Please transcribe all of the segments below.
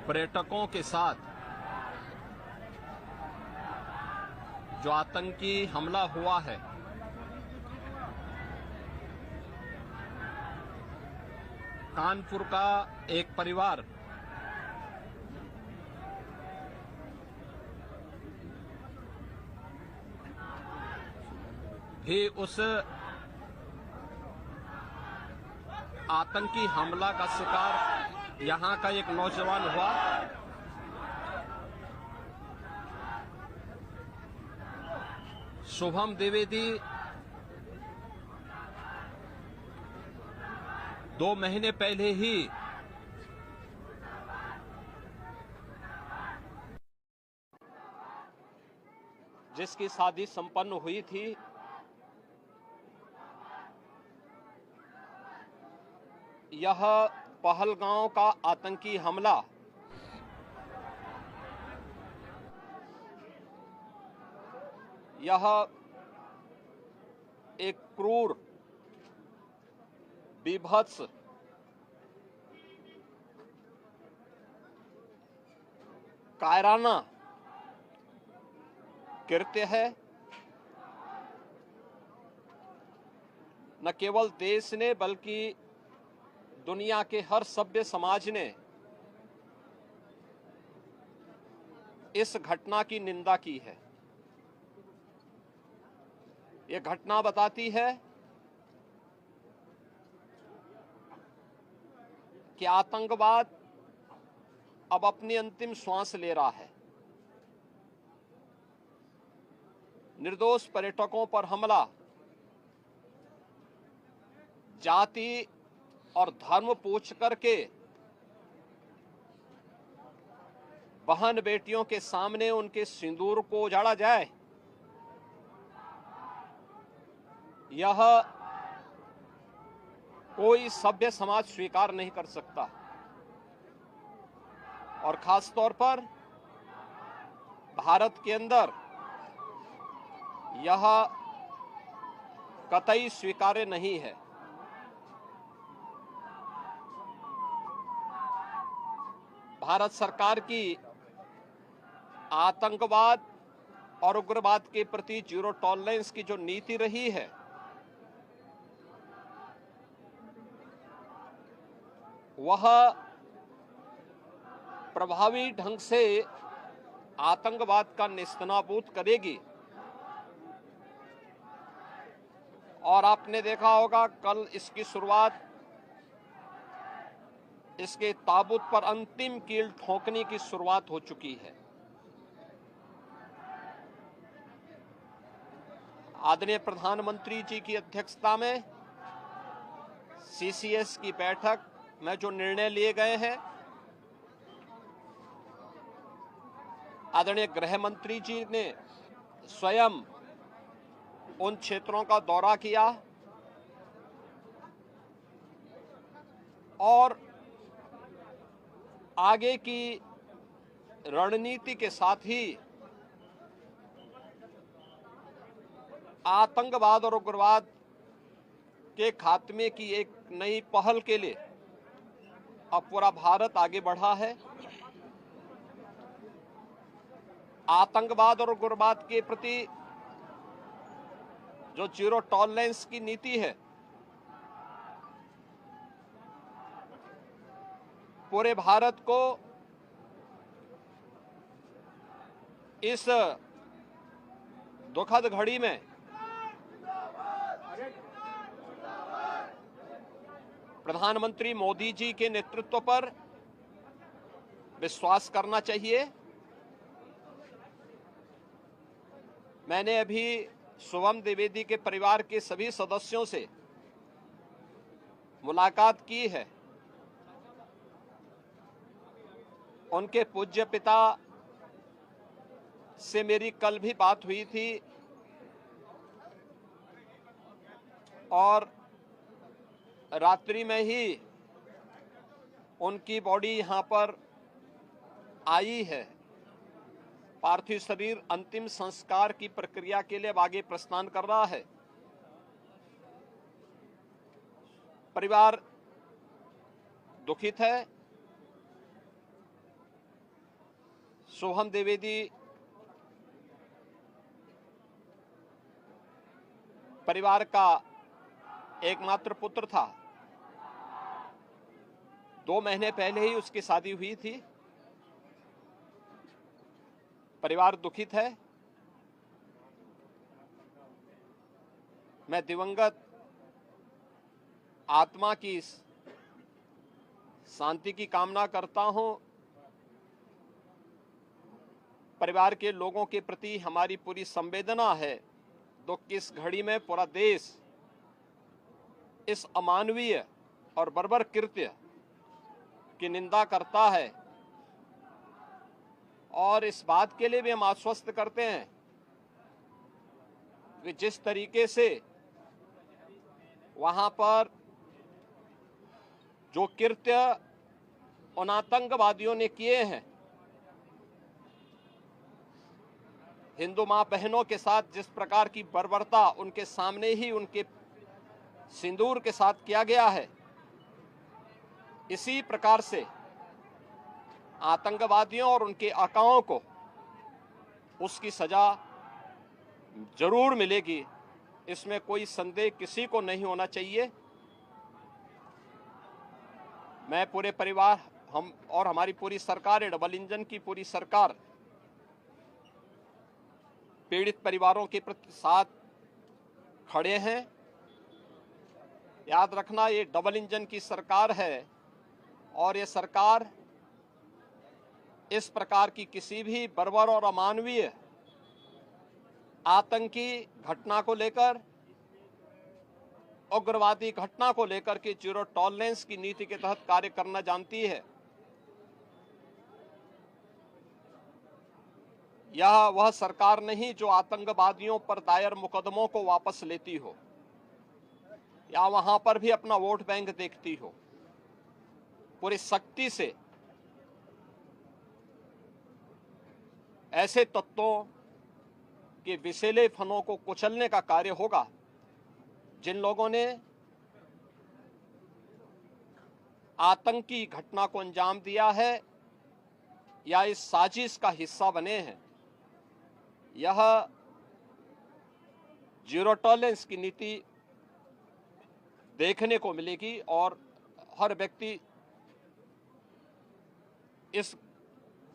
पर्यटकों के साथ जो आतंकी हमला हुआ है, कानपुर का एक परिवार भी उस आतंकी हमला का शिकार यहां का एक नौजवान हुआ। शुभम द्विवेदी 2 महीने पहले ही जिसकी शादी संपन्न हुई थी, यह पहलगांव का आतंकी हमला यह एक क्रूर, बीभत्स, कायराना कृत्य है। न केवल देश ने बल्कि दुनिया के हर सभ्य समाज ने इस घटना की निंदा की है। यह घटना बताती है कि आतंकवाद अब अपनी अंतिम श्वास ले रहा है। निर्दोष पर्यटकों पर हमला जाति और धर्म पूछ करके बहन बेटियों के सामने उनके सिंदूर को उजाड़ा जाए, यह कोई सभ्य समाज स्वीकार नहीं कर सकता। और खास तौर पर भारत के अंदर यह कतई स्वीकार्य नहीं है। भारत सरकार की आतंकवाद और उग्रवाद के प्रति जीरो टॉलरेंस की जो नीति रही है, वह प्रभावी ढंग से आतंकवाद का नेस्तनाबूद करेगी। और आपने देखा होगा, कल इसकी शुरुआत, इसके ताबूत पर अंतिम कील ठोकने की शुरुआत हो चुकी है। आदरणीय प्रधानमंत्री जी की अध्यक्षता में सीसीएस की बैठक में जो निर्णय लिए गए हैं, आदरणीय गृह मंत्री जी ने स्वयं उन क्षेत्रों का दौरा किया और आगे की रणनीति के साथ ही आतंकवाद और उग्रवाद के खात्मे की एक नई पहल के लिए अब पूरा भारत आगे बढ़ा है। आतंकवाद और उग्रवाद के प्रति जो जीरो टॉलरेंस की नीति है, पूरे भारत को इस दुखद घड़ी में प्रधानमंत्री मोदी जी के नेतृत्व पर विश्वास करना चाहिए। मैंने अभी शुभम द्विवेदी के परिवार के सभी सदस्यों से मुलाकात की है। उनके पूज्य पिता से मेरी कल भी बात हुई थी और रात्रि में ही उनकी बॉडी यहां पर आई है। पार्थिव शरीर अंतिम संस्कार की प्रक्रिया के लिए अब आगे प्रस्थान कर रहा है। परिवार दुखित है। सोहम द्विवेदी परिवार का एकमात्र पुत्र था। 2 महीने पहले ही उसकी शादी हुई थी। परिवार दुखित है। मैं दिवंगत आत्मा की शांति की कामना करता हूं। परिवार के लोगों के प्रति हमारी पूरी संवेदना है। दुख की इस घड़ी में पूरा देश इस अमानवीय और बर्बर कृत्य की निंदा करता है और इस बात के लिए भी हम आश्वस्त करते हैं कि जिस तरीके से वहां पर जो कृत्य उन आतंकवादियों ने किए हैं, हिंदू मां बहनों के साथ जिस प्रकार की बर्बरता उनके सामने ही उनके सिंदूर के साथ किया गया है, इसी प्रकार से आतंकवादियों और उनके आकाओं को उसकी सजा जरूर मिलेगी। इसमें कोई संदेह किसी को नहीं होना चाहिए। मैं पूरे परिवार, हम और हमारी पूरी सरकार, डबल इंजन की पूरी सरकार पीड़ित परिवारों के प्रति साथ खड़े हैं। याद रखना, ये डबल इंजन की सरकार है और ये सरकार इस प्रकार की किसी भी बर्बर और अमानवीय आतंकी घटना को लेकर, उग्रवादी घटना को लेकर के जीरो टॉलरेंस की नीति के तहत कार्य करना जानती है। यह वह सरकार नहीं जो आतंकवादियों पर दायर मुकदमों को वापस लेती हो या वहां पर भी अपना वोट बैंक देखती हो। पूरी सख्ती से ऐसे तत्वों के विषैले फनों को कुचलने का कार्य होगा जिन लोगों ने आतंकी घटना को अंजाम दिया है या इस साजिश का हिस्सा बने हैं। यह जीरो टॉलरेंस की नीति देखने को मिलेगी और हर व्यक्ति इस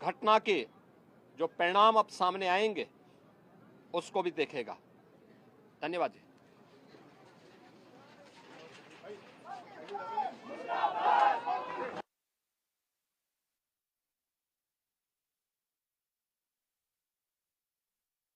घटना के जो परिणाम अब सामने आएंगे उसको भी देखेगा। धन्यवाद जी।